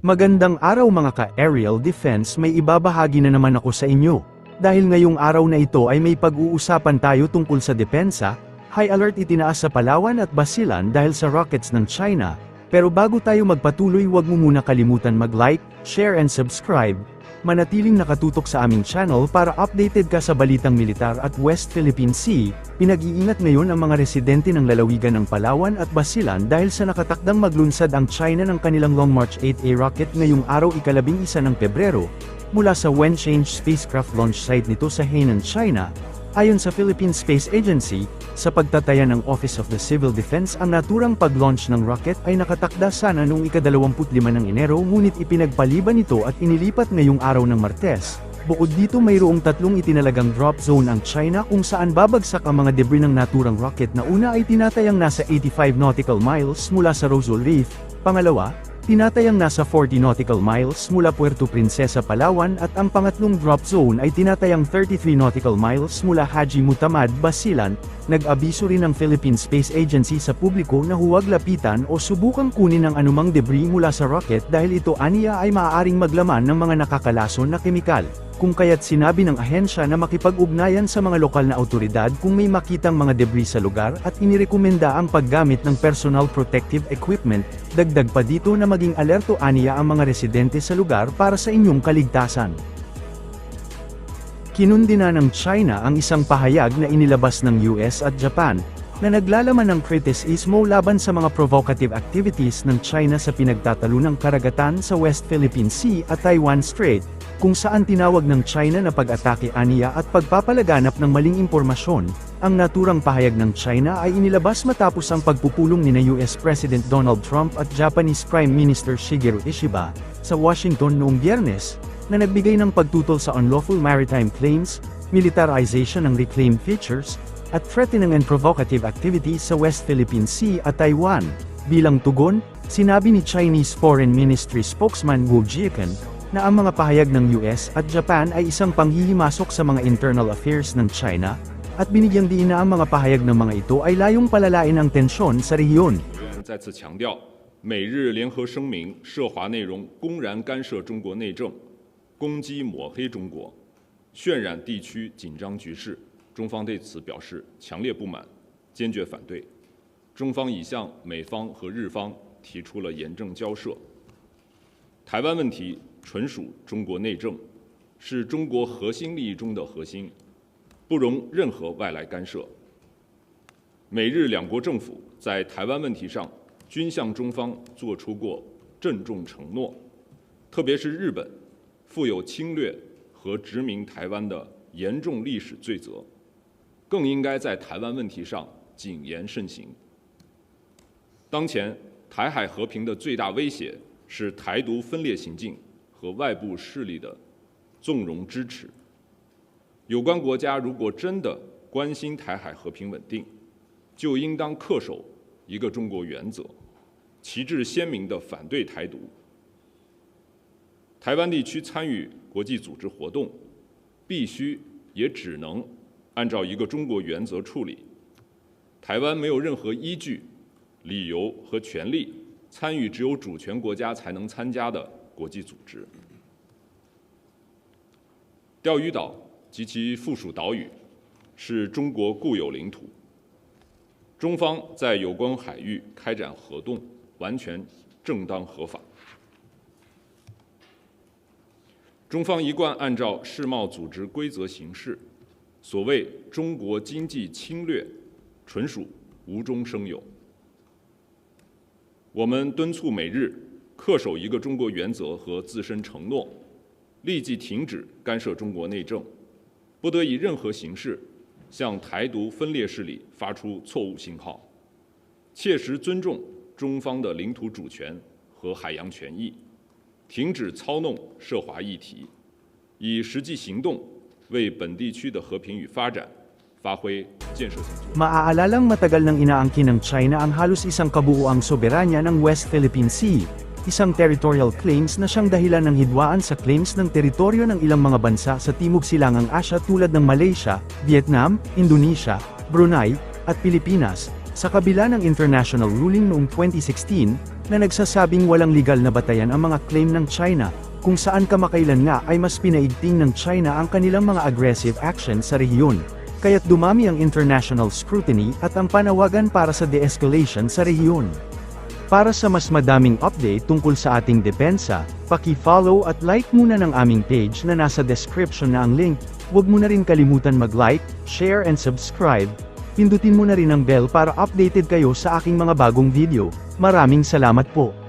Magandang araw mga ka-aerial defense, may ibabahagi na naman ako sa inyo. Dahil ngayong araw na ito ay may pag-uusapan tayo tungkol sa depensa, high alert itinaas sa Palawan at Basilan dahil sa rockets ng China. Pero bago tayo magpatuloy, huwag mo muna kalimutan mag-like, share and subscribe. Manatiling nakatutok sa aming channel para updated ka sa balitang militar at West Philippine Sea. Pinag-iingat ngayon ang mga residente ng lalawigan ng Palawan at Basilan dahil sa nakatakdang maglunsad ang China ng kanilang Long March 8A rocket ngayong araw ika-11 ng Pebrero, mula sa Wenchang spacecraft launch site nito sa Hainan, China. Ayon sa Philippine Space Agency, sa pagtataya ng Office of the Civil Defense, ang naturang pag-launch ng rocket ay nakatakda sana noong ika-25 ng Enero, ngunit ipinagpaliban ito at inilipat ngayong araw ng Martes. Bukod dito, mayroong tatlong itinalagang drop zone ang China kung saan babagsak ang mga debris ng naturang rocket na una ay tinatayang nasa 85 nautical miles mula sa Rosal Reef, pangalawa, tinatayang nasa 40 nautical miles mula Puerto Princesa, Palawan, at ang pangatlong drop zone ay tinatayang 33 nautical miles mula Haji Mutamad, Basilan. Nag-abiso rin ang Philippine Space Agency sa publiko na huwag lapitan o subukang kunin ang anumang debris mula sa rocket dahil ito aniya ay maaaring maglaman ng mga nakakalason na kemikal. Kung kaya't sinabi ng ahensya na makipag-ugnayan sa mga lokal na awtoridad kung may makitang mga debris sa lugar at inirekomenda ang paggamit ng personal protective equipment. Dagdag pa dito na maging alerto aniya ang mga residente sa lugar para sa inyong kaligtasan. Kinundi na ng China ang isang pahayag na inilabas ng US at Japan, na naglalaman ng kritisismo laban sa mga provocative activities ng China sa pinagtatalunang karagatan sa West Philippine Sea at Taiwan Strait, kung saan tinawag ng China na pag-atake aniya at pagpapalaganap ng maling impormasyon. Ang naturang pahayag ng China ay inilabas matapos ang pagpupulong nina US President Donald Trump at Japanese Prime Minister Shigeru Ishiba sa Washington noong Biyernes, na nagbigay ng pagtutol sa unlawful maritime claims, militarization ng reclaimed features, at threatening and provocative activities sa West Philippine Sea at Taiwan. Bilang tugon, sinabi ni Chinese Foreign Ministry spokesman Wu Jiakan, na ang mga pahayag ng US at Japan ay isang panghihimasok sa mga internal affairs ng China, at binigyang diin na ang mga pahayag ng mga ito ay layong palalain ang tensyon sa rehiyon. 再次强调，美日联合声明涉华内容公然干涉中国内政，攻击抹黑中国，渲染地区紧张局势，中方对此表示强烈不满，坚决反对。中方已向美方和日方提出了严正交涉。台湾问题纯属中国内政，是中国核心利益中的核心，不容任何外来干涉。美日两国政府在台湾问题上均向中方作出过郑重承诺，特别是日本负有侵略和殖民台湾的严重历史罪责，更应该在台湾问题上谨言慎行。当前台海和平的最大威胁是台独分裂行径和外部势力的纵容支持。有关国家如果真的关心台海和平稳定，就应当恪守一个中国原则，旗帜鲜明地反对台独。台湾地区参与国际组织活动，必须也只能按照一个中国原则处理。台湾没有任何依据、理由和权利参与只有主权国家才能参加的国际组织。钓鱼岛及其附属岛屿是中国固有领土，中方在有关海域开展活动完全正当合法。中方一贯按照世贸组织规则行事，所谓中国经济侵略，纯属无中生有。我们敦促美日恪守一个中国原则和自身承诺，立即停止干涉中国内政，不得以任何形式向台独分裂势力发出错误信号，切实尊重中方的领土主权和海洋权益，停止操弄涉华议题，以实际行动为本地区的和平与发展发挥建设性作用。 Maaalalang matagal nang inaangkin ng China ang halos isang kabuuang soberanya ng West Philippine Sea, isang territorial claims na siyang dahilan ng hidwaan sa claims ng teritoryo ng ilang mga bansa sa Timog Silangang Asya tulad ng Malaysia, Vietnam, Indonesia, Brunei, at Pilipinas. Sa kabila ng international ruling noong 2016, na nagsasabing walang legal na batayan ang mga claim ng China, kung saan kamakailan nga ay mas pinaigting ng China ang kanilang mga aggressive actions sa rehiyon. Kaya't dumami ang international scrutiny at ang panawagan para sa de-escalation sa rehiyon. Para sa mas madaming update tungkol sa ating depensa, paki-follow at like muna ng aming page na nasa description na ang link. Huwag mo na rin kalimutan mag-like, share and subscribe. Pindutin mo na rin ang bell para updated kayo sa aking mga bagong video. Maraming salamat po.